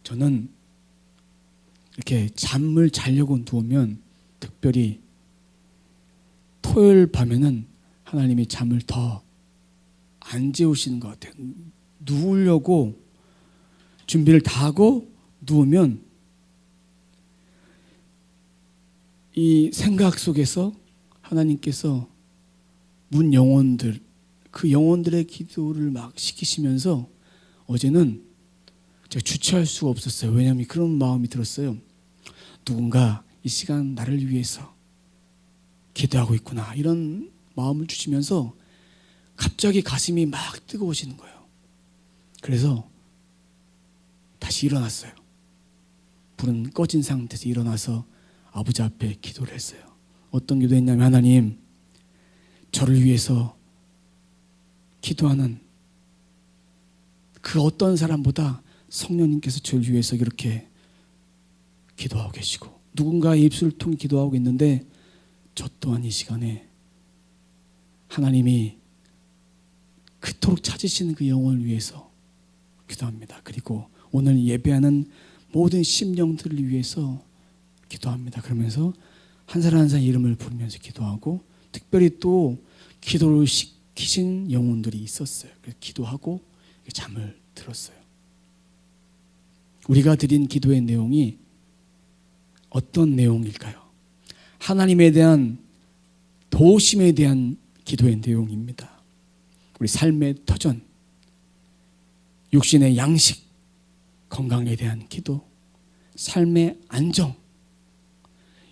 저는 이렇게 잠을 자려고 누우면, 특별히 토요일 밤에는 하나님이 잠을 더 안 재우시는 것 같아요. 누우려고 준비를 다 하고 누우면 이 생각 속에서 하나님께서 문 영혼들, 그 영혼들의 기도를 막 시키시면서, 어제는 제가 주체할 수가 없었어요. 왜냐하면 그런 마음이 들었어요. 누군가 이 시간 나를 위해서 기도하고 있구나, 이런 마음을 주시면서 갑자기 가슴이 막 뜨거워지는 거예요. 그래서 다시 일어났어요. 불은 꺼진 상태에서 일어나서 아버지 앞에 기도를 했어요. 어떤 기도했냐면, 하나님, 저를 위해서 기도하는 그 어떤 사람보다 성령님께서 저를 위해서 이렇게 기도하고 계시고, 누군가의 입술을 통해 기도하고 있는데, 저 또한 이 시간에 하나님이 그토록 찾으시는 그 영혼을 위해서 기도합니다. 그리고 오늘 예배하는 모든 심령들을 위해서 기도합니다. 그러면서 한 사람 한 사람 이름을 부르면서 기도하고, 특별히 또 기도를 시키신 영혼들이 있었어요. 그래서 기도하고 잠을 들었어요. 우리가 드린 기도의 내용이 어떤 내용일까요? 하나님에 대한 도우심에 대한 기도의 내용입니다. 우리 삶의 터전, 육신의 양식, 건강에 대한 기도, 삶의 안정,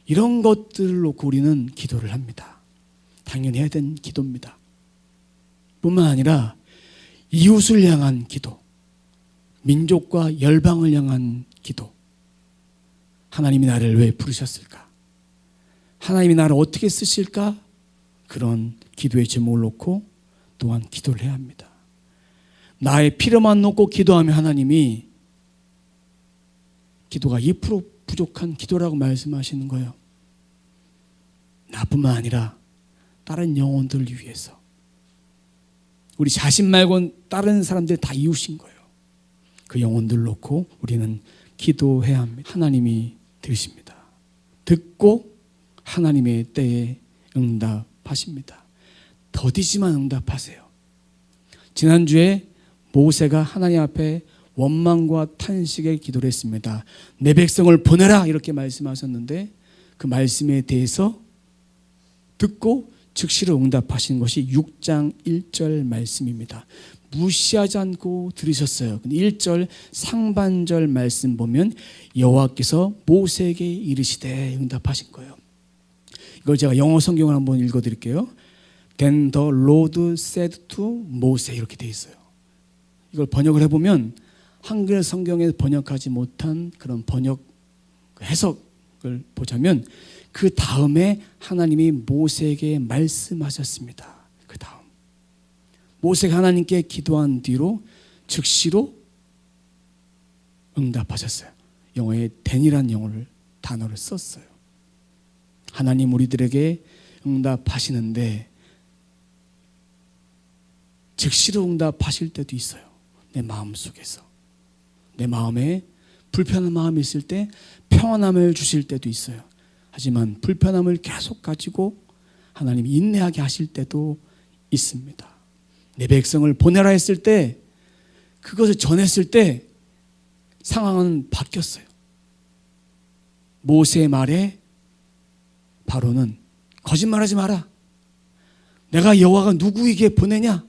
이런 것들을 놓고 우리는 기도를 합니다. 당연히 해야 되는 기도입니다. 뿐만 아니라 이웃을 향한 기도, 민족과 열방을 향한 기도. 하나님이 나를 왜 부르셨을까? 하나님이 나를 어떻게 쓰실까? 그런 기도의 제목을 놓고 또한 기도를 해야 합니다. 나의 필요만 놓고 기도하면 하나님이 기도가 2% 부족한 기도라고 말씀하시는 거예요. 나뿐만 아니라 다른 영혼들을 위해서, 우리 자신 말고는 다른 사람들 다 이웃인 거예요. 그 영혼들 놓고 우리는 기도해야 합니다. 하나님이 들으십니다. 듣고 하나님의 때에 응답하십니다. 더디지만 응답하세요. 지난주에 모세가 하나님 앞에 원망과 탄식의 기도를 했습니다. 내 백성을 보내라, 이렇게 말씀하셨는데, 그 말씀에 대해서 듣고 즉시로 응답하신 것이 6장 1절 말씀입니다. 무시하지 않고 들으셨어요. 1절 상반절 말씀 보면 여호와께서 모세에게 이르시되, 응답하신 거예요. 이걸 제가 영어 성경을 한번 읽어드릴게요. Then the Lord said to Moses, 이렇게 돼 있어요. 이걸 번역을 해보면 한글 성경에 번역하지 못한 그런 번역 해석을 보자면, 그 다음에 하나님이 모세에게 말씀하셨습니다. 그 다음 모세가 하나님께 기도한 뒤로 즉시로 응답하셨어요. 영어에 then이라는 영어를 단어를 썼어요. 하나님 우리들에게 응답하시는데 즉시로 응답하실 때도 있어요. 내 마음속에서, 내 마음에 불편한 마음이 있을 때 평안함을 주실 때도 있어요. 하지만 불편함을 계속 가지고 하나님이 인내하게 하실 때도 있습니다. 내 백성을 보내라 했을 때, 그것을 전했을 때 상황은 바뀌었어요. 모세의 말에 바로는 거짓말하지 마라. 내가 여호와가 누구에게 보내냐?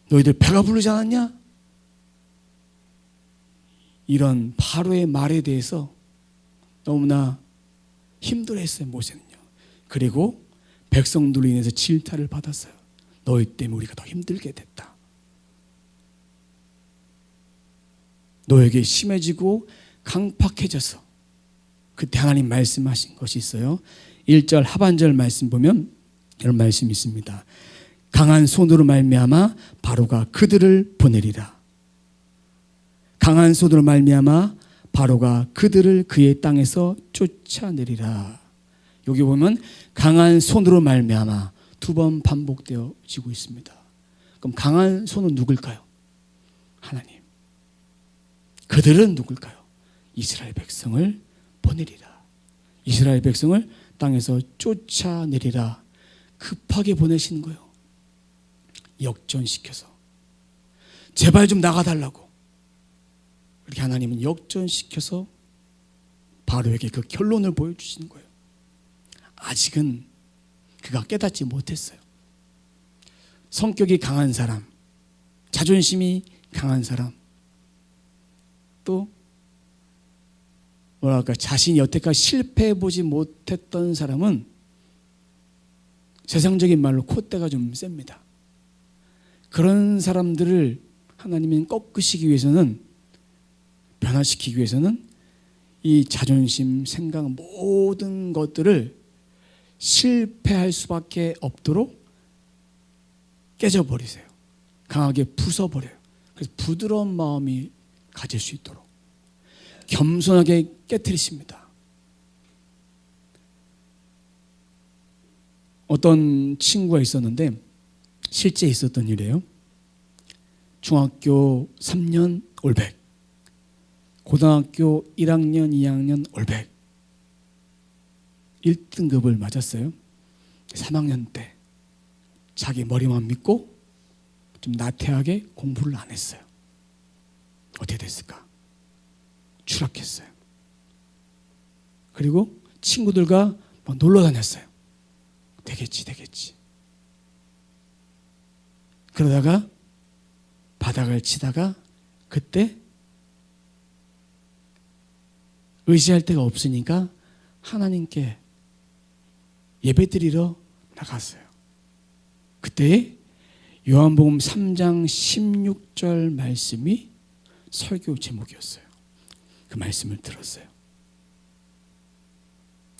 너희들 배가 부르지 않았냐? 이런 바로의 말에 대해서 너무나 힘들어했어요, 모세는요. 그리고 백성들로 인해서 질타를 받았어요. 너희 때문에 우리가 더 힘들게 됐다. 너에게 심해지고 강팍해져서. 그때 하나님 말씀하신 것이 있어요. 1절 하반절 말씀 보면 이런 말씀이 있습니다. 강한 손으로 말미암아 바로가 그들을 보내리라. 강한 손으로 말미암아 바로가 그들을 그의 땅에서 쫓아내리라. 여기 보면 강한 손으로 말미암아 두 번 반복되어지고 있습니다. 그럼 강한 손은 누굴까요? 하나님. 그들은 누굴까요? 이스라엘 백성을 보내리라. 이스라엘 백성을 땅에서 쫓아내리라. 급하게 보내신 거예요. 역전시켜서. 제발 좀 나가달라고. 이렇게 하나님은 역전시켜서 바로에게 그 결론을 보여주시는 거예요. 아직은 그가 깨닫지 못했어요. 성격이 강한 사람, 자존심이 강한 사람, 또 뭐랄까 자신이 여태까지 실패해보지 못했던 사람은 세상적인 말로 콧대가 좀 셉니다. 그런 사람들을 하나님은 꺾으시기 위해서는, 변화시키기 위해서는 이 자존심, 생각 모든 것들을 실패할 수밖에 없도록 깨져버리세요. 강하게 부숴버려요. 그래서 부드러운 마음이 가질 수 있도록 겸손하게 깨트리십니다. 어떤 친구가 있었는데 실제 있었던 일이에요. 중학교 3년 올백, 고등학교 1학년, 2학년 올백, 1등급을 맞았어요. 3학년 때 자기 머리만 믿고 좀 나태하게 공부를 안 했어요. 어떻게 됐을까? 추락했어요. 그리고 친구들과 막 놀러 다녔어요. 되겠지. 그러다가 바닥을 치다가 그때 의지할 데가 없으니까 하나님께 예배드리러 나갔어요. 그때 요한복음 3장 16절 말씀이 설교 제목이었어요. 그 말씀을 들었어요.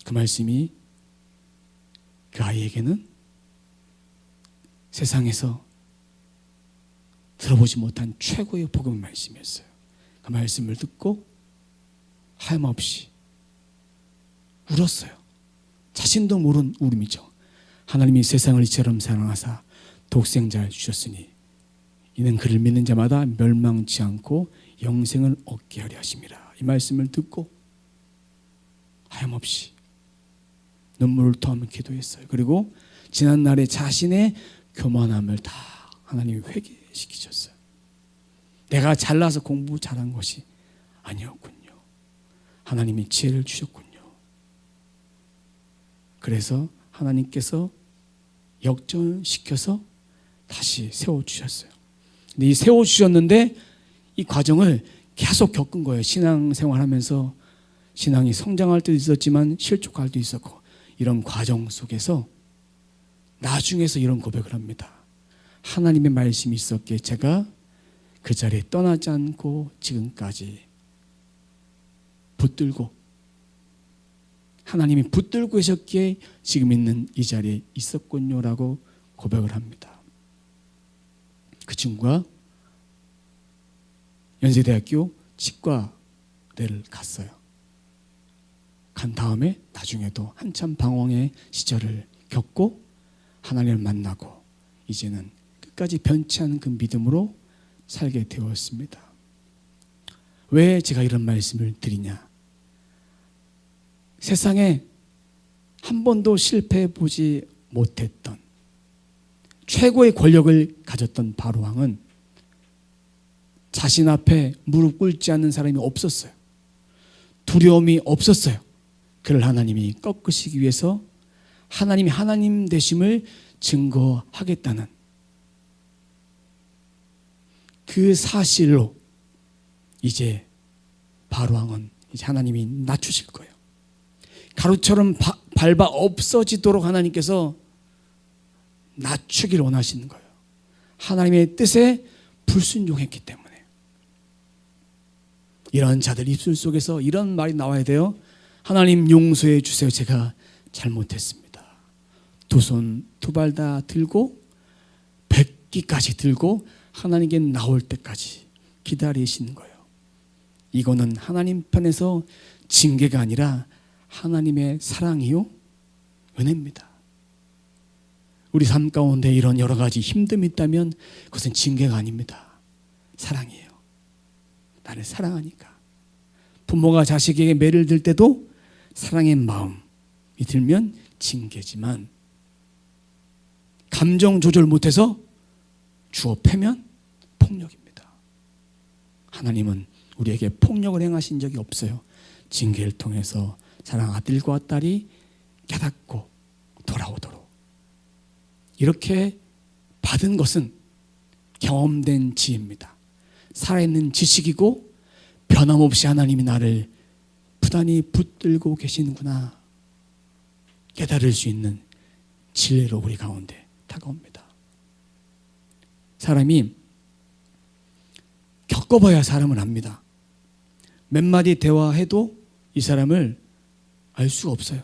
그 말씀이 그 아이에게는 세상에서 들어보지 못한 최고의 복음의 말씀이었어요. 그 말씀을 듣고 하염없이 울었어요. 자신도 모르는 울음이죠. 하나님이 세상을 이처럼 사랑하사 독생자를 주셨으니 이는 그를 믿는 자마다 멸망치 않고 영생을 얻게 하려 하심이라. 이 말씀을 듣고 하염없이 눈물을 토하며 기도했어요. 그리고 지난날에 자신의 교만함을 다 하나님이 회개시키셨어요. 내가 잘나서 공부 잘한 것이 아니었군요. 하나님이 지혜를 주셨군요. 그래서 하나님께서 역전시켜서 다시 세워주셨어요. 근데 이 세워주셨는데 이 과정을 계속 겪은 거예요. 신앙생활하면서 신앙이 성장할 때도 있었지만 실족할 때도 있었고, 이런 과정 속에서 나중에서 이런 고백을 합니다. 하나님의 말씀이 있었기에 제가 그 자리에 떠나지 않고 지금까지 붙들고, 하나님이 붙들고 계셨기에 지금 있는 이 자리에 있었군요라고 고백을 합니다. 그 친구가 연세대학교 치과대를 갔어요. 간 다음에 나중에도 한참 방황의 시절을 겪고 하나님을 만나고 이제는 끝까지 변치 않은 그 믿음으로 살게 되었습니다. 왜 제가 이런 말씀을 드리냐? 세상에 한 번도 실패해 보지 못했던 최고의 권력을 가졌던 바로왕은 자신 앞에 무릎 꿇지 않는 사람이 없었어요. 두려움이 없었어요. 그를 하나님이 꺾으시기 위해서 하나님이 하나님 되심을 증거하겠다는 그 사실로 이제 바로왕은 이제 하나님이 낮추실 거예요. 가루처럼 밟아 없어지도록 하나님께서 낮추기를 원하시는 거예요. 하나님의 뜻에 불순종했기 때문에. 이런 자들 입술 속에서 이런 말이 나와야 돼요. 하나님 용서해 주세요. 제가 잘못했습니다. 두 손 두 발 다 들고 뱉기까지 들고 하나님께 나올 때까지 기다리시는 거예요. 이거는 하나님 편에서 징계가 아니라 하나님의 사랑이요 은혜입니다. 우리 삶 가운데 이런 여러 가지 힘듦이 있다면 그것은 징계가 아닙니다. 사랑이에요. 나를 사랑하니까 부모가 자식에게 매를 들 때도 사랑의 마음이 들면 징계지만 감정 조절 못해서 주어 패면 폭력입니다. 하나님은 우리에게 폭력을 행하신 적이 없어요. 징계를 통해서 사랑 아들과 딸이 깨닫고 돌아오도록 이렇게 받은 것은 경험된 지혜입니다. 살아있는 지식이고 변함없이 하나님이 나를 부단히 붙들고 계시는구나 깨달을 수 있는 진리로 우리 가운데 다가옵니다. 사람이 겪어봐야 사람을 압니다. 몇 마디 대화해도 이 사람을 알 수가 없어요.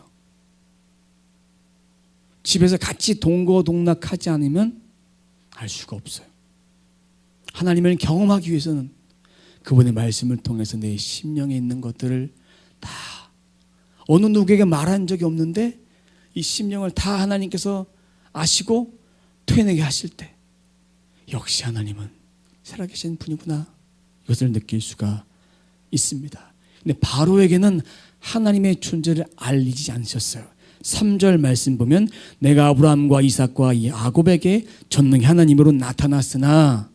집에서 같이 동거동락하지 않으면 알 수가 없어요. 하나님을 경험하기 위해서는 그분의 말씀을 통해서 내 심령에 있는 것들을 다 어느 누구에게 말한 적이 없는데 이 심령을 다 하나님께서 아시고 토해내게 하실 때 역시 하나님은 살아계신 분이구나 이것을 느낄 수가 있습니다. 근데 바로에게는 하나님의 존재를 알리지 않으셨어요. 3절 말씀 보면 내가 아브라함과 이삭과 야곱에게 전능히 하나님으로 나타났으나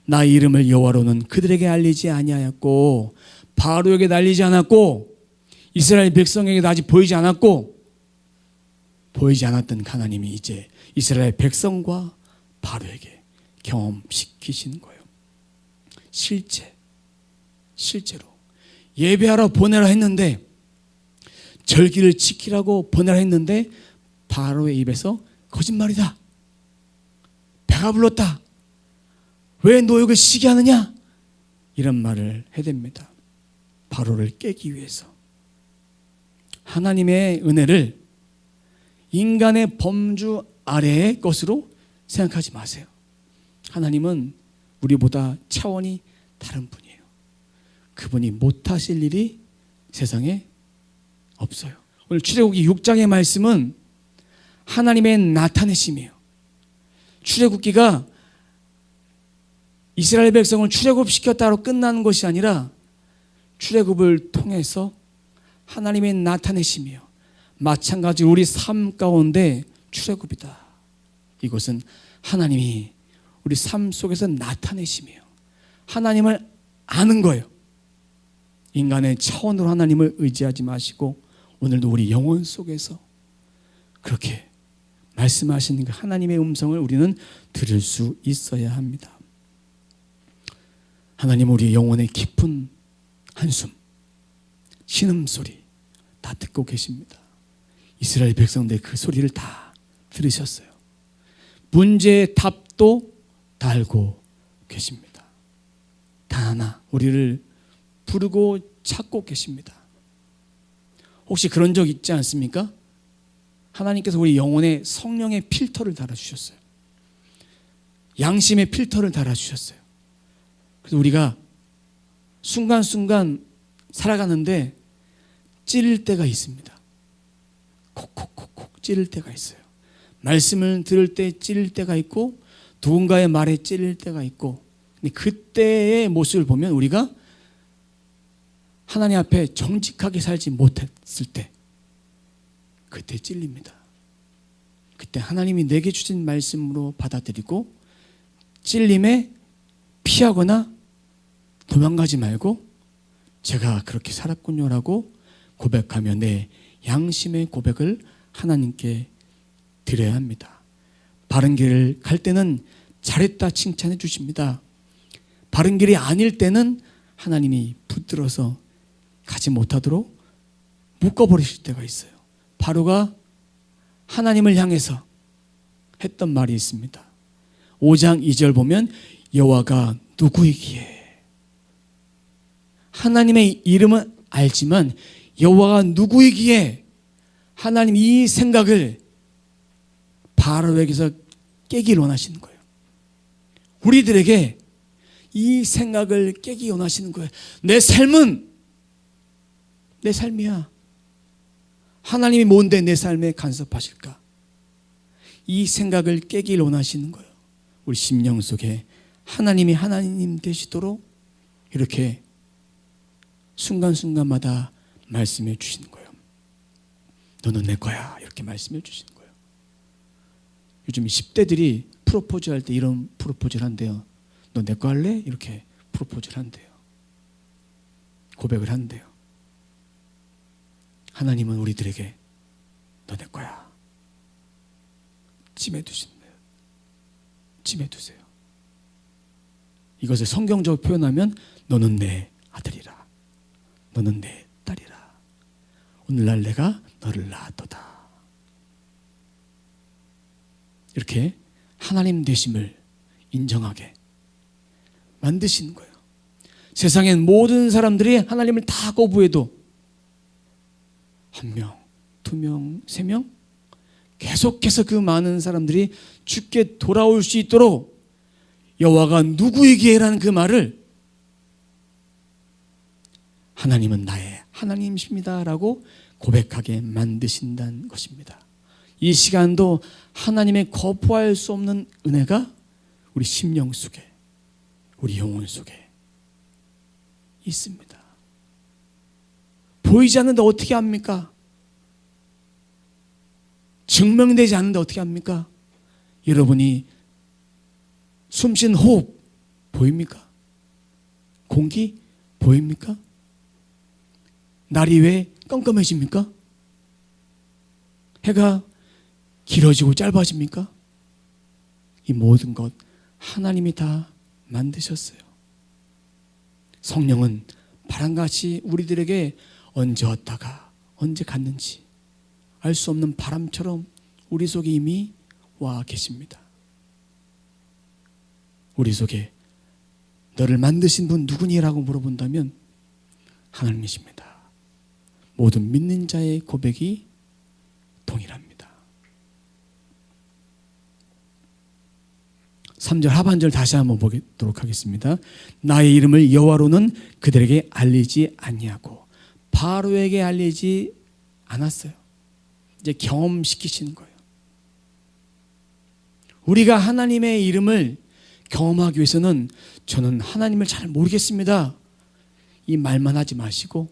나의 이름을 여호와로는 그들에게 알리지 아니하였고 바로에게 알리지 않았고 이스라엘 백성에게도 아직 보이지 않았고 보이지 않았던 하나님이 이제 이스라엘 백성과 바로에게 경험시키시는 거예요. 실제로 예배하러 보내라 했는데 절기를 지키라고 보내라 했는데 바로의 입에서 거짓말이다. 배가 불렀다. 왜 노역을 시게 하느냐? 이런 말을 해댑니다. 바로를 깨기 위해서. 하나님의 은혜를 인간의 범주 아래의 것으로 생각하지 마세요. 하나님은 우리보다 차원이 다른 분이에요. 그분이 못하실 일이 세상에 없어요. 오늘 출애굽기 6장의 말씀은 하나님의 나타내심이에요. 출애굽기가 이스라엘 백성을 출애굽시켰다로 끝나는 것이 아니라 출애굽을 통해서 하나님의 나타내심이에요. 마찬가지로 우리 삶 가운데 출애굽이다. 이것은 하나님이 우리 삶 속에서 나타내심이에요. 하나님을 아는 거예요. 인간의 차원으로 하나님을 의지하지 마시고 오늘도 우리 영혼 속에서 그렇게 말씀하시는 그 하나님의 음성을 우리는 들을 수 있어야 합니다. 하나님 우리 영혼의 깊은 한숨, 신음소리 다 듣고 계십니다. 이스라엘 백성들 그 소리를 다 들으셨어요. 문제의 답도 다 알고 계십니다. 단 하나 우리를 부르고 찾고 계십니다. 혹시 그런 적 있지 않습니까? 하나님께서 우리 영혼에 성령의 필터를 달아주셨어요. 양심의 필터를 달아주셨어요. 그래서 우리가 순간순간 살아가는데 찌를 때가 있습니다. 콕콕콕콕 찌를 때가 있어요. 말씀을 들을 때 찌를 때가 있고 누군가의 말에 찌를 때가 있고 근데 그때의 모습을 보면 우리가 하나님 앞에 정직하게 살지 못했을 때 그때 찔립니다. 그때 하나님이 내게 주신 말씀으로 받아들이고 찔림에 피하거나 도망가지 말고 제가 그렇게 살았군요라고 고백하며 내 양심의 고백을 하나님께 드려야 합니다. 바른 길을 갈 때는 잘했다 칭찬해 주십니다. 바른 길이 아닐 때는 하나님이 붙들어서 가지 못하도록 묶어버리실 때가 있어요. 바로가 하나님을 향해서 했던 말이 있습니다. 5장 2절 보면 여호와가 누구이기에 하나님의 이름은 알지만 여호와가 누구이기에 하나님 이 생각을 바로에게서 깨기 원하시는 거예요. 우리들에게 이 생각을 깨기 원하시는 거예요. 내 삶은 내 삶이야. 하나님이 뭔데 내 삶에 간섭하실까? 이 생각을 깨길 원하시는 거예요. 우리 심령 속에 하나님이 하나님 되시도록 이렇게 순간순간마다 말씀해 주시는 거예요. 너는 내 거야. 이렇게 말씀해 주시는 거예요. 요즘 10대들이 프로포즈 할 때 이런 프로포즈를 한대요. 너 내 거 할래? 이렇게 프로포즈를 한대요. 고백을 한대요. 하나님은 우리들에게 너 내 거야. 찜해 두신대요. 찜해 두세요. 이것을 성경적으로 표현하면 너는 내 아들이라. 너는 내 딸이라. 오늘날 내가 너를 낳았도다. 이렇게 하나님 되심을 인정하게 만드시는 거예요. 세상엔 모든 사람들이 하나님을 다 거부해도 1명, 2명, 3명 계속해서 그 많은 사람들이 주께 돌아올 수 있도록 여호와가 누구이기에라는 그 말을 하나님은 나의 하나님이십니다라고 고백하게 만드신다는 것입니다. 이 시간도 하나님의 거부할 수 없는 은혜가 우리 심령 속에, 우리 영혼 속에 있습니다. 보이지 않는데 어떻게 합니까? 증명되지 않는데 어떻게 합니까? 여러분이 숨쉬는 호흡 보입니까? 공기 보입니까? 날이 왜 깜깜해집니까? 해가 길어지고 짧아집니까? 이 모든 것 하나님이 다 만드셨어요. 성령은 바람같이 우리들에게 언제 왔다가 언제 갔는지 알 수 없는 바람처럼 우리 속에 이미 와 계십니다. 우리 속에 너를 만드신 분 누구니라고 물어본다면 하나님이십니다. 모든 믿는 자의 고백이 동일합니다. 3절 하반절 다시 한번 보도록 하겠습니다. 나의 이름을 여호와로는 그들에게 알리지 아니하고 바로에게 알리지 않았어요. 이제 경험시키시는 거예요. 우리가 하나님의 이름을 경험하기 위해서는 저는 하나님을 잘 모르겠습니다. 이 말만 하지 마시고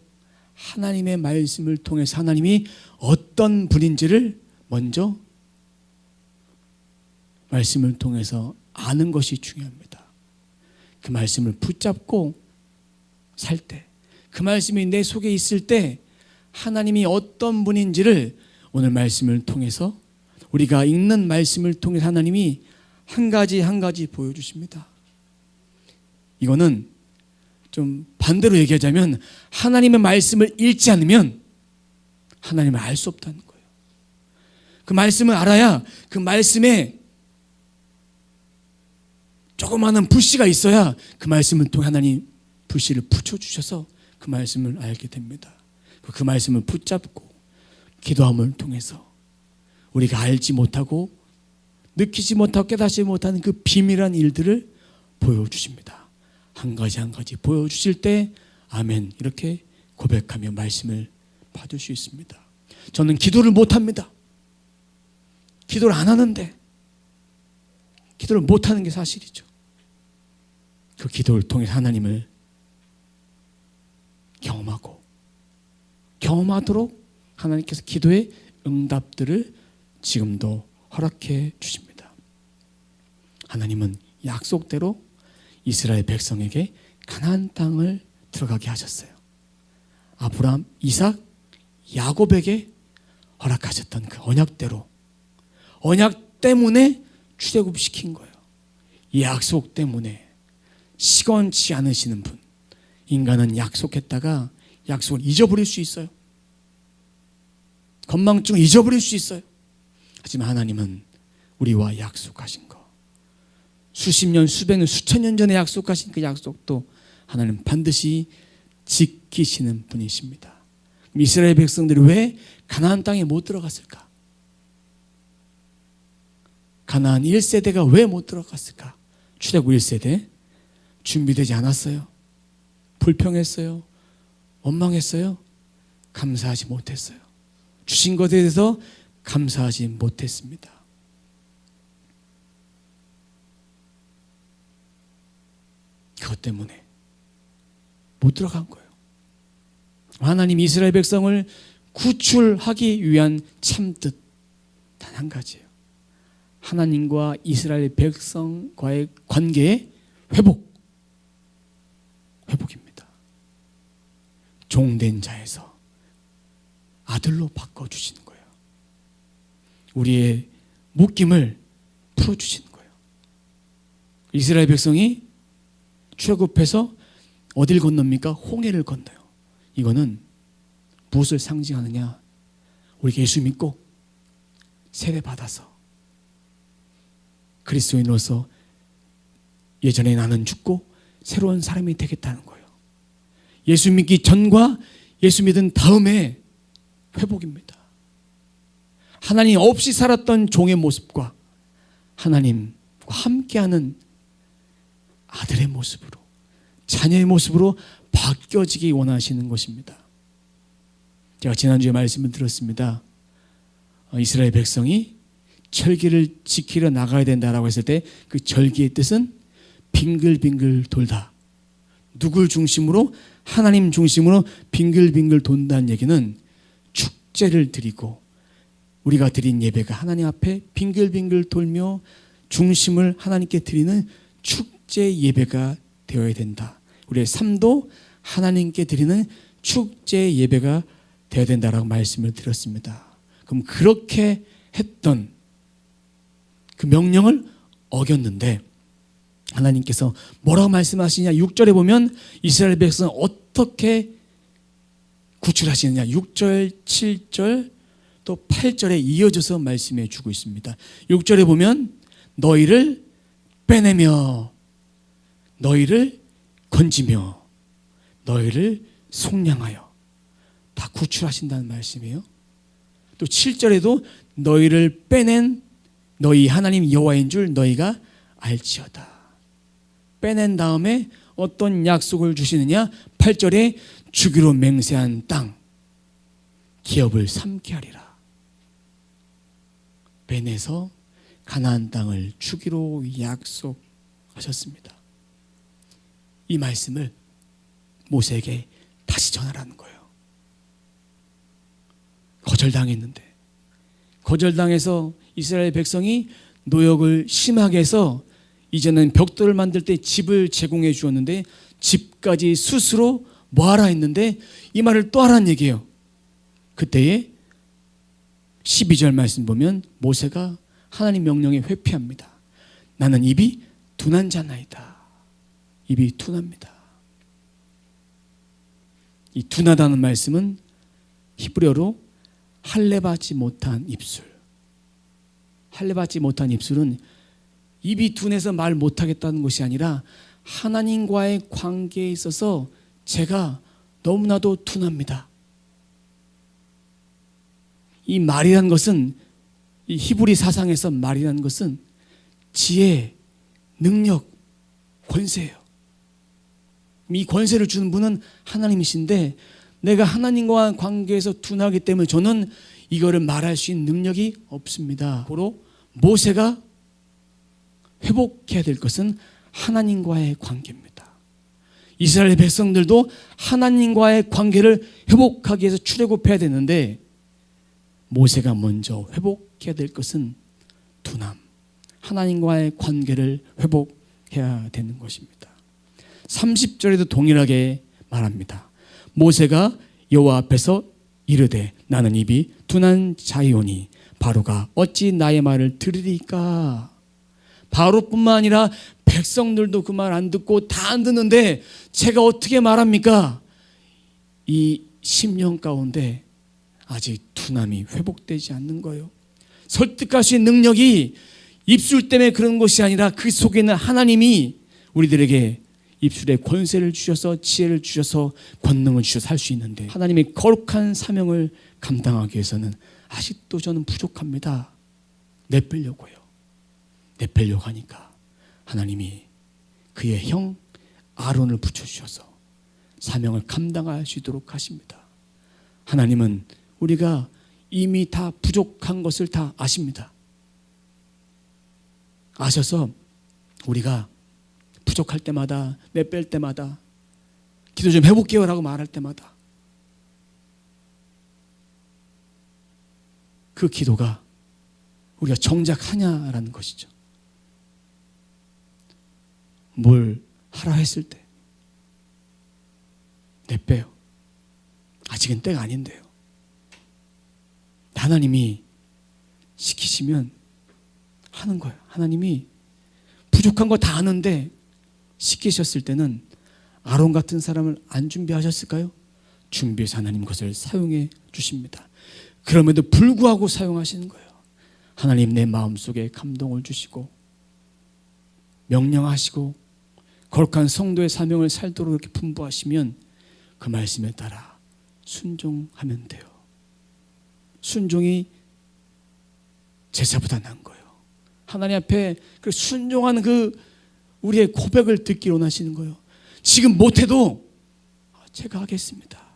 하나님의 말씀을 통해서 하나님이 어떤 분인지를 먼저 말씀을 통해서 아는 것이 중요합니다. 그 말씀을 붙잡고 살 때, 그 말씀이 내 속에 있을 때 하나님이 어떤 분인지를 오늘 말씀을 통해서 우리가 읽는 말씀을 통해서 하나님이 한 가지 한 가지 보여주십니다. 이거는 좀 반대로 얘기하자면 하나님의 말씀을 읽지 않으면 하나님을 알 수 없다는 거예요. 그 말씀을 알아야 그 말씀에 조그마한 불씨가 있어야 그 말씀을 통해 하나님 불씨를 붙여주셔서 그 말씀을 알게 됩니다. 그 말씀을 붙잡고 기도함을 통해서 우리가 알지 못하고 느끼지 못하고 깨닫지 못하는 그 비밀한 일들을 보여주십니다. 한 가지 한 가지 보여주실 때 아멘 이렇게 고백하며 말씀을 받을 수 있습니다. 저는 기도를 못합니다. 기도를 안 하는데 기도를 못하는 게 사실이죠. 그 기도를 통해 하나님을 경험하도록 하나님께서 기도의 응답들을 지금도 허락해 주십니다. 하나님은 약속대로 이스라엘 백성에게 가나안 땅을 들어가게 하셨어요. 아브라함, 이삭, 야곱에게 허락하셨던 그 언약대로 언약 때문에 출애굽시킨 거예요. 이 약속 때문에 시건치 않으시는 분. 인간은 약속했다가 약속을 잊어버릴 수 있어요. 건망증을 잊어버릴 수 있어요. 하지만 하나님은 우리와 약속하신 거 수십 년, 수백 년, 수천 년 전에 약속하신 그 약속도 하나님 반드시 지키시는 분이십니다. 이스라엘 백성들이 왜 가나안 땅에 못 들어갔을까? 가나안 1세대가 왜 못 들어갔을까? 출애굽 1세대 준비되지 않았어요. 불평했어요. 원망했어요. 감사하지 못했어요. 주신 것에 대해서 감사하지 못했습니다. 그것 때문에 못 들어간 거예요. 하나님 이스라엘 백성을 구출하기 위한 참뜻 단 한 가지예요. 하나님과 이스라엘 백성과의 관계의 회복입니다. 종된 자에서 아들로 바꿔주시는 거예요. 우리의 묶임을 풀어주시는 거예요. 이스라엘 백성이 출애굽해서 어딜 건넙니까? 홍해를 건너요. 이거는 무엇을 상징하느냐? 우리가 예수 믿고 세례받아서 그리스도인으로서 예전에 나는 죽고 새로운 사람이 되겠다는 거예요. 예수 믿기 전과 예수 믿은 다음에 회복입니다. 하나님 없이 살았던 종의 모습과 하나님과 함께하는 아들의 모습으로, 자녀의 모습으로 바뀌어지기 원하시는 것입니다. 제가 지난주에 말씀을 들었습니다. 이스라엘 백성이 절기를 지키러 나가야 된다라고 했을 때 그 절기의 뜻은 빙글빙글 돌다. 누굴 중심으로? 하나님 중심으로 빙글빙글 돈다는 얘기는 축제를 드리고 우리가 드린 예배가 하나님 앞에 빙글빙글 돌며 중심을 하나님께 드리는 축제 예배가 되어야 된다. 우리의 삶도 하나님께 드리는 축제 예배가 되어야 된다라고 말씀을 드렸습니다. 그럼 그렇게 했던 그 명령을 어겼는데 하나님께서 뭐라고 말씀하시냐? 6절에 보면 이스라엘 백성을 어떻게 구출하시느냐? 6절, 7절 또 8절에 이어져서 말씀해 주고 있습니다. 6절에 보면 너희를 빼내며 너희를 건지며 너희를 속량하여 다 구출하신다는 말씀이에요. 또 7절에도 너희를 빼낸 너희 하나님 여호와인 줄 너희가 알지어다. 빼낸 다음에 어떤 약속을 주시느냐? 8절에 주기로 맹세한 땅 기업을 삼게 하리라. 빼내서 가나안 땅을 주기로 약속하셨습니다. 이 말씀을 모세에게 다시 전하라는 거예요. 거절당했는데 거절당해서 이스라엘 백성이 노역을 심하게 해서 이제는 벽돌을 만들 때 집을 제공해 주었는데 집까지 스스로 뭐하라 했는데 이 말을 또 하라는 얘기예요. 그때에 12절 말씀 보면 모세가 하나님 명령에 회피합니다. 나는 입이 둔한 자나이다. 입이 둔합니다. 이 둔하다는 말씀은 히브리어로 할례받지 못한 입술. 할례받지 못한 입술은 입이 둔해서 말 못하겠다는 것이 아니라 하나님과의 관계에 있어서 제가 너무나도 둔합니다. 이 말이라는 것은 이 히브리 사상에서 말이라는 것은 지혜, 능력, 권세예요. 이 권세를 주는 분은 하나님이신데 내가 하나님과 관계에서 둔하기 때문에 저는 이거를 말할 수 있는 능력이 없습니다. 바로 모세가 회복해야 될 것은 하나님과의 관계입니다. 이스라엘 백성들도 하나님과의 관계를 회복하기 위해서 출애굽해야 되는데 모세가 먼저 회복해야 될 것은 둔함, 하나님과의 관계를 회복해야 되는 것입니다. 30절에도 동일하게 말합니다. 모세가 여호와 앞에서 이르되 나는 입이 둔한 자이오니 바로가 어찌 나의 말을 들으리까. 바로뿐만 아니라 백성들도 그 말 안 듣고 다 안 듣는데 제가 어떻게 말합니까? 이 심령 가운데 아직 둔함이 회복되지 않는 거예요. 설득할 수 있는 능력이 입술 때문에 그런 것이 아니라 그 속에 있는 하나님이 우리들에게 입술에 권세를 주셔서 지혜를 주셔서 권능을 주셔서 할 수 있는데 하나님의 거룩한 사명을 감당하기 위해서는 아직도 저는 부족합니다. 내빼려고요. 내빼려고 하니까 하나님이 그의 형 아론을 붙여주셔서 사명을 감당할 수 있도록 하십니다. 하나님은 우리가 이미 다 부족한 것을 다 아십니다. 아셔서 우리가 부족할 때마다 내뺄 때마다 기도 좀 해볼게요 라고 말할 때마다 그 기도가 우리가 정작 하냐라는 것이죠. 뭘 하라 했을 때 내 빼요. 아직은 때가 아닌데요. 하나님이 시키시면 하는 거예요. 하나님이 부족한 거 다 아는데 시키셨을 때는 아론 같은 사람을 안 준비하셨을까요? 준비해서 하나님 것을 사용해 주십니다. 그럼에도 불구하고 사용하시는 거예요. 하나님 내 마음속에 감동을 주시고 명령하시고 거룩한 성도의 사명을 살도록 이렇게 분부하시면 그 말씀에 따라 순종하면 돼요. 순종이 제사보다 나은 거예요. 하나님 앞에 그 순종하는 그 우리의 고백을 듣기 원하시는 거예요. 지금 못해도 제가 하겠습니다.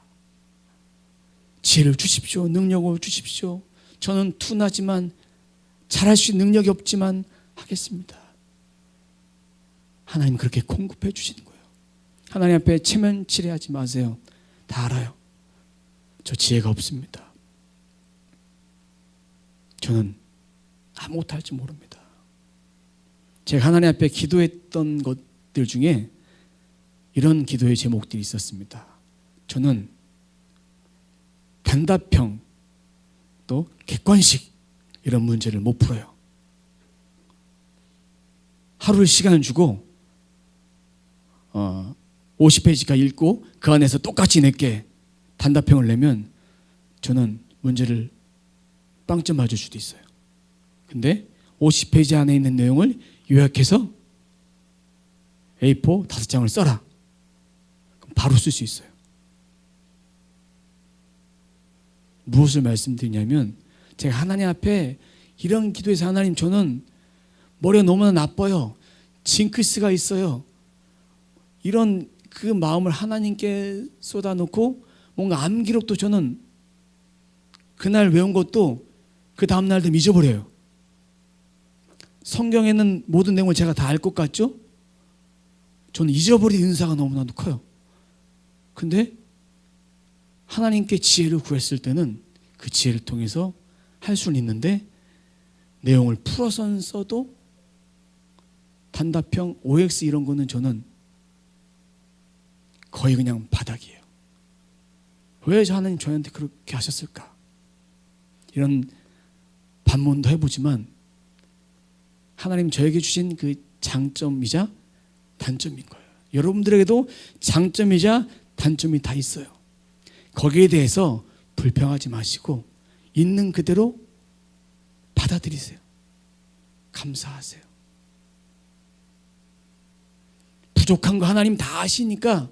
지혜를 주십시오. 능력을 주십시오. 저는 둔하지만 잘할 수 있는 능력이 없지만 하겠습니다. 하나님 그렇게 공급해 주시는 거예요. 하나님 앞에 체면치레하지 마세요. 다 알아요. 저 지혜가 없습니다. 저는 아무것도 할 줄 모릅니다. 제가 하나님 앞에 기도했던 것들 중에 이런 기도의 제목들이 있었습니다. 저는 단답형 또 객관식 이런 문제를 못 풀어요. 하루를 시간을 주고 50페이지까지 읽고 그 안에서 똑같이 내게 단답형을 내면 저는 문제를 빵점 맞을 수도 있어요. 근데 50페이지 안에 있는 내용을 요약해서 A4 5장을 써라. 그럼 바로 쓸 수 있어요. 무엇을 말씀드리냐면 제가 하나님 앞에 이런 기도에서 하나님 저는 머리가 너무나 나빠요. 징크스가 있어요. 이런 그 마음을 하나님께 쏟아놓고 뭔가 암기록도 저는 그날 외운 것도 그 다음날 되면 잊어버려요. 성경에 있는 모든 내용을 제가 다 알 것 같죠? 저는 잊어버린 은사가 너무나도 커요. 근데 하나님께 지혜를 구했을 때는 그 지혜를 통해서 할 수는 있는데 내용을 풀어서 써도 단답형, OX 이런 거는 저는 거의 그냥 바닥이에요. 왜 하나님 저한테 그렇게 하셨을까? 이런 반문도 해보지만 하나님 저에게 주신 그 장점이자 단점인 거예요. 여러분들에게도 장점이자 단점이 다 있어요. 거기에 대해서 불평하지 마시고 있는 그대로 받아들이세요. 감사하세요. 부족한 거 하나님 다 아시니까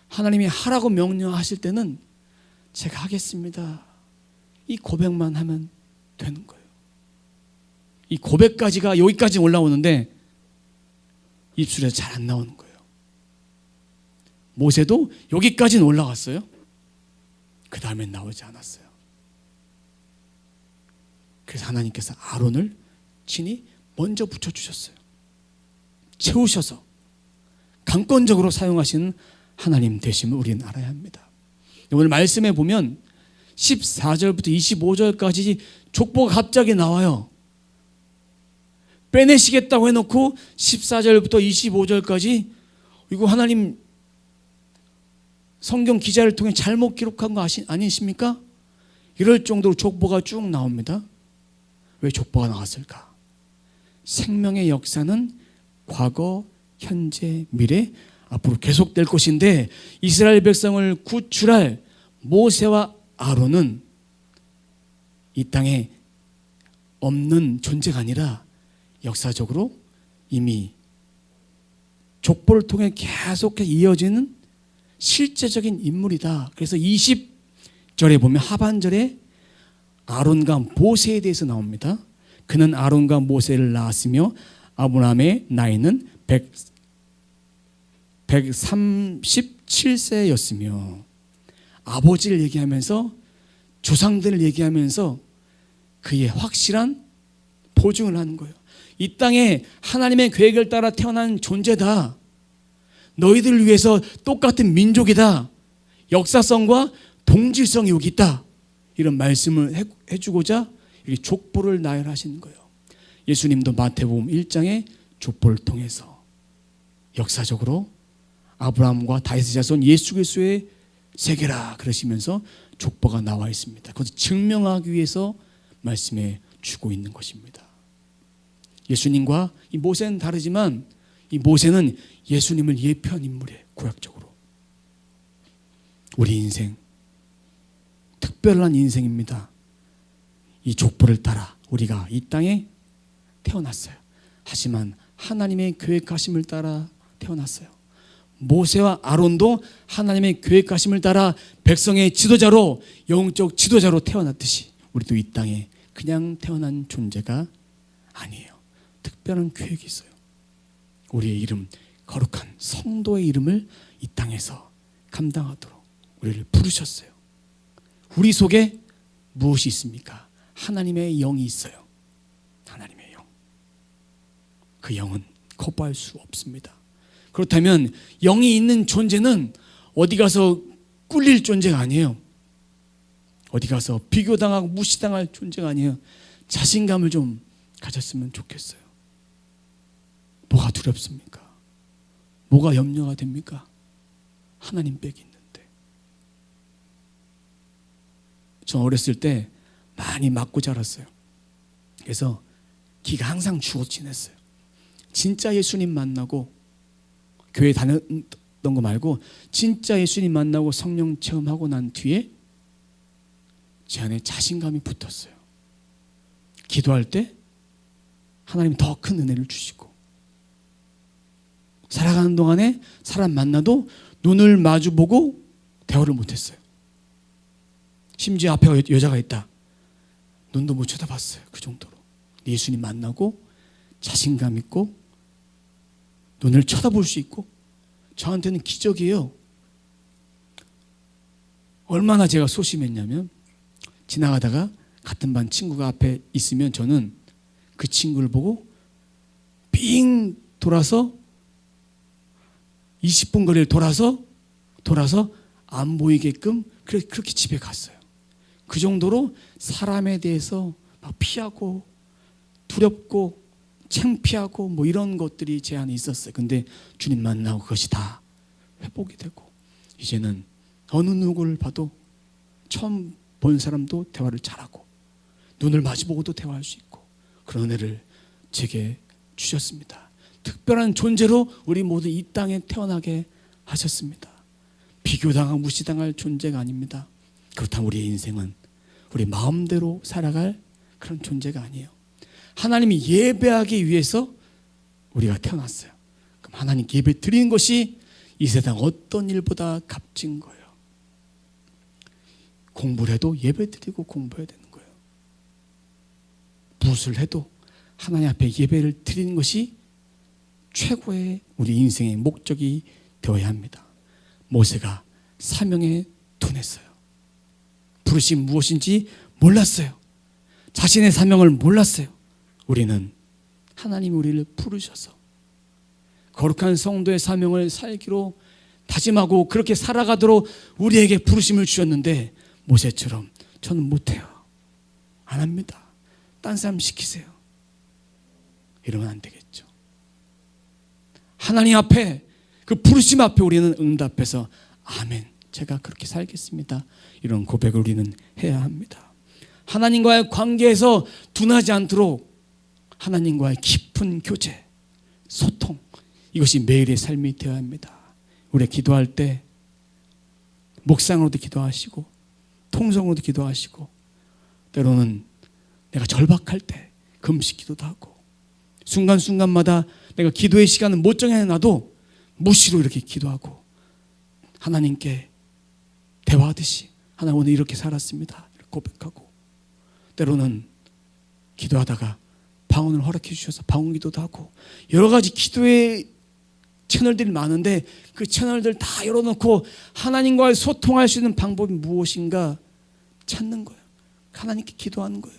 하나님이 하라고 명령하실 때는 제가 하겠습니다. 이 고백만 하면 되는 거예요. 이 고백까지가 여기까지 올라오는데 입술에서 잘 안 나오는 거예요. 모세도 여기까지는 올라갔어요. 그 다음엔 나오지 않았어요. 그래서 하나님께서 아론을 친히 먼저 붙여주셨어요. 채우셔서 강권적으로 사용하시는 하나님 되심을 우리는 알아야 합니다. 오늘 말씀에 보면 14절부터 25절까지 족보가 갑자기 나와요. 빼내시겠다고 해놓고 14절부터 25절까지 이거 하나님 성경 기자를 통해 잘못 기록한 거 아니십니까? 이럴 정도로 족보가 쭉 나옵니다. 왜 족보가 나왔을까? 생명의 역사는 과거, 현재, 미래, 앞으로 계속될 것인데 이스라엘 백성을 구출할 모세와 아론은 이 땅에 없는 존재가 아니라 역사적으로 이미 족보를 통해 계속 이어지는 실제적인 인물이다. 그래서 20절에 보면 하반절에 아론과 모세에 대해서 나옵니다. 그는 아론과 모세를 낳았으며 아브라함의 나이는 137세였으며 아버지를 얘기하면서 조상들을 얘기하면서 그의 확실한 보증을 하는 거예요. 이 땅에 하나님의 계획을 따라 태어난 존재다. 너희들을 위해서 똑같은 민족이다. 역사성과 동질성이 여기 있다. 이런 말씀을 해주고자 이렇게 족보를 나열하시는 거예요. 예수님도 마태복음 1장의 족보를 통해서 역사적으로 아브라함과 다윗의 자손 예수 그리스도의 세계라 그러시면서 족보가 나와 있습니다. 그것을 증명하기 위해서 말씀해 주고 있는 것입니다. 예수님과 이 모세는 다르지만 이 모세는 예수님을 예표한 인물이에요. 구약적으로. 우리 인생 특별한 인생입니다. 이 족보를 따라 우리가 이 땅에 태어났어요. 하지만 하나님의 계획하심을 따라 태어났어요. 모세와 아론도 하나님의 계획하심을 따라 백성의 지도자로, 영적 지도자로 태어났듯이 우리도 이 땅에 그냥 태어난 존재가 아니에요. 특별한 계획이 있어요. 우리의 이름, 거룩한 성도의 이름을 이 땅에서 감당하도록 우리를 부르셨어요. 우리 속에 무엇이 있습니까? 하나님의 영이 있어요. 하나님의 영. 그 영은 거부할 수 없습니다. 그렇다면 영이 있는 존재는 어디 가서 꿀릴 존재가 아니에요. 어디 가서 비교당하고 무시당할 존재가 아니에요. 자신감을 좀 가졌으면 좋겠어요. 뭐가 두렵습니까? 뭐가 염려가 됩니까? 하나님 빽이 있는데. 전 어렸을 때 많이 맞고 자랐어요. 그래서 기가 항상 죽어 지냈어요. 진짜 예수님 만나고 교회 다녔던 거 말고 진짜 예수님 만나고 성령 체험하고 난 뒤에 제 안에 자신감이 붙었어요. 기도할 때 하나님 더 큰 은혜를 주시고, 살아가는 동안에 사람 만나도 눈을 마주보고 대화를 못했어요. 심지어 앞에 여자가 있다. 눈도 못 쳐다봤어요. 그 정도로. 예수님 만나고 자신감 있고 눈을 쳐다볼 수 있고, 저한테는 기적이에요. 얼마나 제가 소심했냐면, 지나가다가 같은 반 친구가 앞에 있으면 저는 그 친구를 보고 삥 돌아서 20분 거리를 돌아서 안 보이게끔 그렇게 집에 갔어요. 그 정도로 사람에 대해서 막 피하고 두렵고 창피하고 뭐 이런 것들이 제 안에 있었어요. 근데 주님 만나고 그것이 다 회복이 되고, 이제는 어느 누구를 봐도 처음 본 사람도 대화를 잘하고 눈을 마주보고도 대화할 수 있고, 그런 은혜를 제게 주셨습니다. 특별한 존재로 우리 모두 이 땅에 태어나게 하셨습니다. 비교당하고 무시당할 존재가 아닙니다. 그렇다면 우리의 인생은 우리 마음대로 살아갈 그런 존재가 아니에요. 하나님이 예배하기 위해서 우리가 태어났어요. 그럼 하나님께 예배 드리는 것이 이 세상 어떤 일보다 값진 거예요. 공부를 해도 예배 드리고 공부해야 되는 거예요. 무엇을 해도 하나님 앞에 예배를 드리는 것이 최고의 우리 인생의 목적이 되어야 합니다. 모세가 사명에 둔했어요. 부르심 무엇인지 몰랐어요. 자신의 사명을 몰랐어요. 우리는 하나님이 우리를 부르셔서 거룩한 성도의 사명을 살기로 다짐하고 그렇게 살아가도록 우리에게 부르심을 주셨는데, 모세처럼 저는 못해요, 안 합니다, 딴 사람 시키세요, 이러면 안 되겠죠. 하나님 앞에, 그 부르심 앞에 우리는 응답해서 아멘, 제가 그렇게 살겠습니다, 이런 고백을 우리는 해야 합니다. 하나님과의 관계에서 둔하지 않도록 하나님과의 깊은 교제, 소통, 이것이 매일의 삶이 되어야 합니다. 우리 기도할 때 묵상으로도 기도하시고 통성으로도 기도하시고, 때로는 내가 절박할 때 금식 기도도 하고, 순간순간마다 내가 기도의 시간을 못 정해놔도 무시로 이렇게 기도하고 하나님께 대화하듯이 하나님 오늘 이렇게 살았습니다 이렇게 고백하고, 때로는 기도하다가 방언을 허락해 주셔서 방언 기도도 하고, 여러 가지 기도의 채널들이 많은데 그 채널들 다 열어놓고 하나님과의 소통할 수 있는 방법이 무엇인가 찾는 거예요. 하나님께 기도하는 거예요.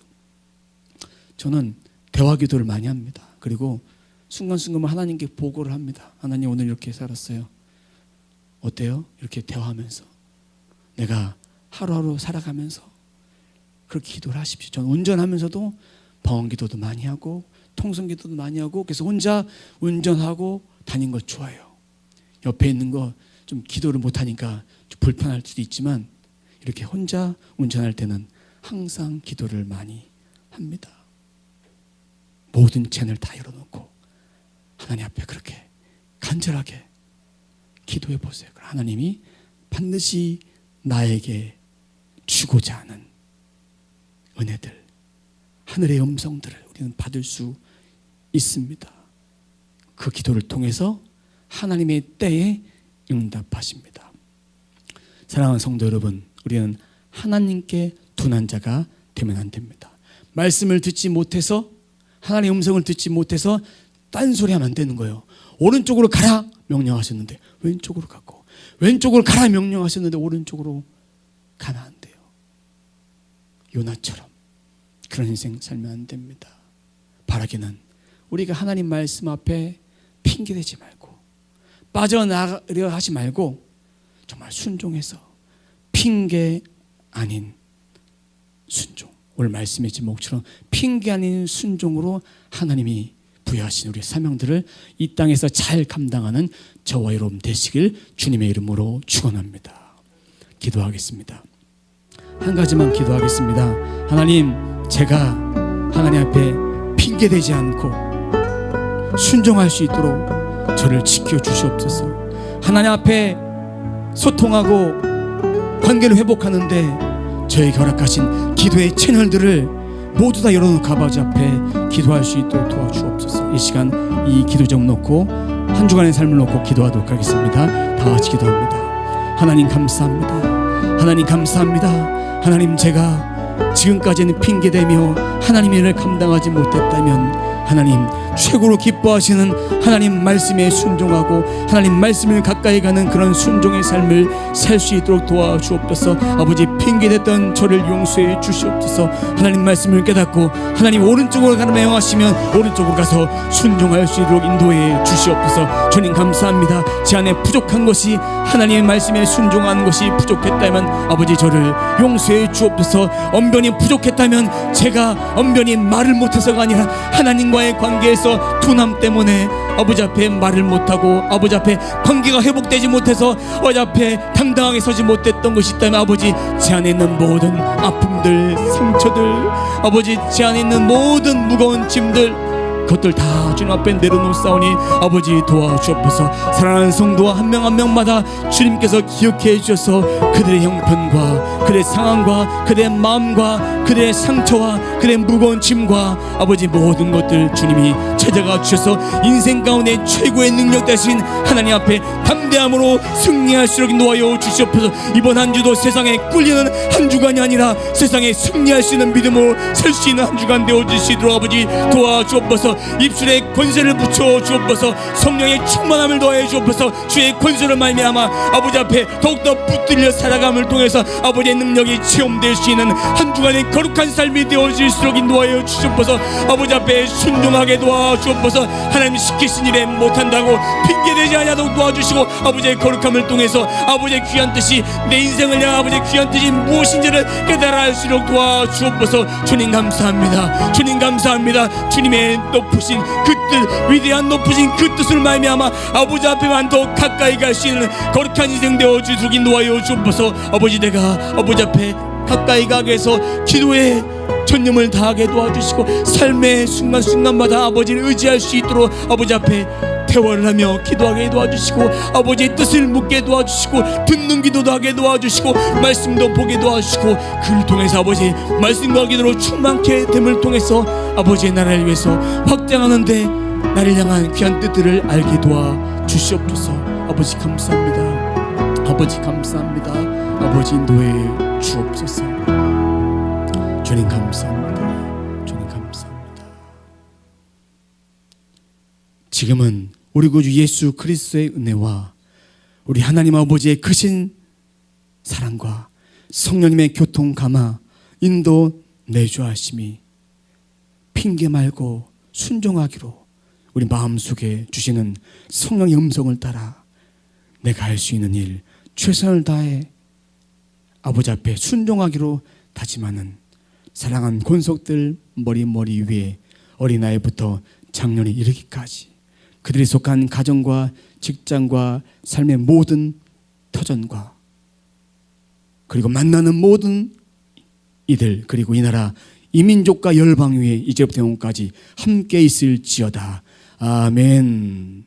저는 대화 기도를 많이 합니다. 그리고 순간순간 하나님께 보고를 합니다. 하나님 오늘 이렇게 살았어요, 어때요? 이렇게 대화하면서 내가 하루하루 살아가면서 그렇게 기도를 하십시오. 저는 운전하면서도 방언기도도 많이 하고 통성기도도 많이 하고, 그래서 혼자 운전하고 다닌 걸 좋아해요. 옆에 있는 거 좀 기도를 못하니까 좀 불편할 수도 있지만 이렇게 혼자 운전할 때는 항상 기도를 많이 합니다. 모든 채널 다 열어놓고 하나님 앞에 그렇게 간절하게 기도해 보세요. 하나님이 반드시 나에게 주고자 하는 은혜들, 하늘의 음성들을 우리는 받을 수 있습니다. 그 기도를 통해서 하나님의 때에 응답하십니다. 사랑하는 성도 여러분, 우리는 하나님께 둔한 자가 되면 안 됩니다. 말씀을 듣지 못해서, 하나님의 음성을 듣지 못해서 딴소리하면 안 되는 거예요. 오른쪽으로 가라 명령하셨는데 왼쪽으로 갔고, 왼쪽으로 가라 명령하셨는데 오른쪽으로 가면 안 돼요. 요나처럼 그런 인생 살면 안 됩니다. 바라기는 우리가 하나님 말씀 앞에 핑계대지 말고 빠져나가려 하지 말고 정말 순종해서, 핑계 아닌 순종, 오늘 말씀의 제목처럼 핑계 아닌 순종으로 하나님이 부여하신 우리의 사명들을 이 땅에서 잘 감당하는 저와 여러분 되시길 주님의 이름으로 축원합니다. 기도하겠습니다. 한 가지만 기도하겠습니다. 하나님, 제가 하나님 앞에 핑계대지 않고 순종할 수 있도록 저를 지켜주시옵소서. 하나님 앞에 소통하고 관계를 회복하는데 저에게 허락하신 기도의 채널들을 모두 다 열어놓고 아버지 앞에 기도할 수 있도록 도와주옵소서. 이 시간 이 기도 제목 놓고 한 주간의 삶을 놓고 기도하도록 하겠습니다. 다 같이 기도합니다. 하나님 감사합니다. 하나님 감사합니다. 하나님, 제가 지금까지는 핑계대며 하나님의 일을 감당하지 못했다면 하나님 최고로 기뻐하시는 하나님 말씀에 순종하고 하나님 말씀을 가까이 가는 그런 순종의 삶을 살 수 있도록 도와주옵소서. 아버지, 핑계댔던 저를 용서해 주시옵소서. 하나님 말씀을 깨닫고 하나님 오른쪽으로 가라 명하시면 오른쪽으로 가서 순종할 수 있도록 인도해 주시옵소서. 주님 감사합니다. 제 안에 부족한 것이, 하나님의 말씀에 순종하는 것이 부족했다면 아버지 저를 용서해 주옵소서. 언변이 부족했다면 제가 언변이 말을 못해서가 아니라 하나님과의 관계에서 둔함 때문에 아버지 앞에 말을 못하고 아버지 앞에 관계가 회복되지 못해서 아버지 앞에 당당하게 서지 못했던 것이 있다면 아버지, 제 안에 있는 모든 아픔들, 상처들, 아버지 제 안에 있는 모든 무거운 짐들, 그것들 다 주님 앞에 내려놓사오니 아버지 도와주옵소서. 사랑하는 성도와 한 명 한 명마다 주님께서 기억해 주셔서 그들의 형편과 그들의 상황과 그들의 마음과 그들의 상처와 그들의 무거운 짐과 아버지 모든 것들 주님이 찾아가 주셔서 인생 가운데 최고의 능력 되신 하나님 앞에 담대함으로 승리할 수 있게 놓아여 주시옵소서. 이번 한 주도 세상에 꿀리는 한 주간이 아니라 세상에 승리할 수 있는 믿음으로 살 수 있는 한 주간 되어 주시도록 아버지 도와주옵소서. 입술에 권세를 붙여 주옵소서. 성령의 충만함을 더해 주옵소서. 주의 권세를 말미암아 아버지 앞에 더욱더 붙들려 살아감을 통해서 아버지의 능력이 체험될 수 있는 한 주간의 거룩한 삶이 되어질수록 인도하여 주옵소서. 아버지 앞에 순종하게 도와주옵소서. 하나님 시키신 일에 못한다고 핑계대지 않아도 도와주시고 아버지의 거룩함을 통해서 아버지의 귀한 뜻이 내 인생을 향한 아버지의 귀한 뜻이 무엇인지를 깨달아 알 수 있도록 도와주옵소서. 주님 감사합니다. 주님 감사합니다. 주님의 높으신 그 뜻, 위대한 높으신 그 뜻을 말미암아 아버지 앞에만 더 가까이 갈 수 있는 거룩한 인생 되어 주시도록 인도하여 주옵소서. 아버지, 내가 아버지 앞에 가까이 가게 해서 기도에 전념을 다하게 도와주시고 삶의 순간순간마다 아버지를 의지할 수 있도록 아버지 앞에 대화를 하며 기도하게 도와주시고 아버지의 뜻을 묻게 도와주시고 듣는 기도도 하게 도와주시고 말씀도 보게 도와주시고 그를 통해서 아버지 말씀과 기도로 충만케 됨을 통해서 아버지의 나라를 위해서 확장하는데 나를 향한 귀한 뜻들을 알게 도와주시옵소서. 아버지 감사합니다. 아버지 감사합니다. 아버지 인도해 주옵소서. 주님 감사합니다. 주님 감사합니다. 지금은 우리 구주 예수 그리스도의 은혜와 우리 하나님 아버지의 크신 사랑과 성령님의 교통 감화 인도 내주하심이 핑계 말고 순종하기로 우리 마음속에 주시는 성령의 음성을 따라 내가 할 수 있는 일 최선을 다해 아버지 앞에 순종하기로 다짐하는 사랑한 권속들 머리 위에 어린아이부터 장년에 이르기까지 그들이 속한 가정과 직장과 삶의 모든 터전과 그리고 만나는 모든 이들 그리고 이 나라 이 민족과 열방 위에 이제부터 영원까지 함께 있을지어다. 아멘.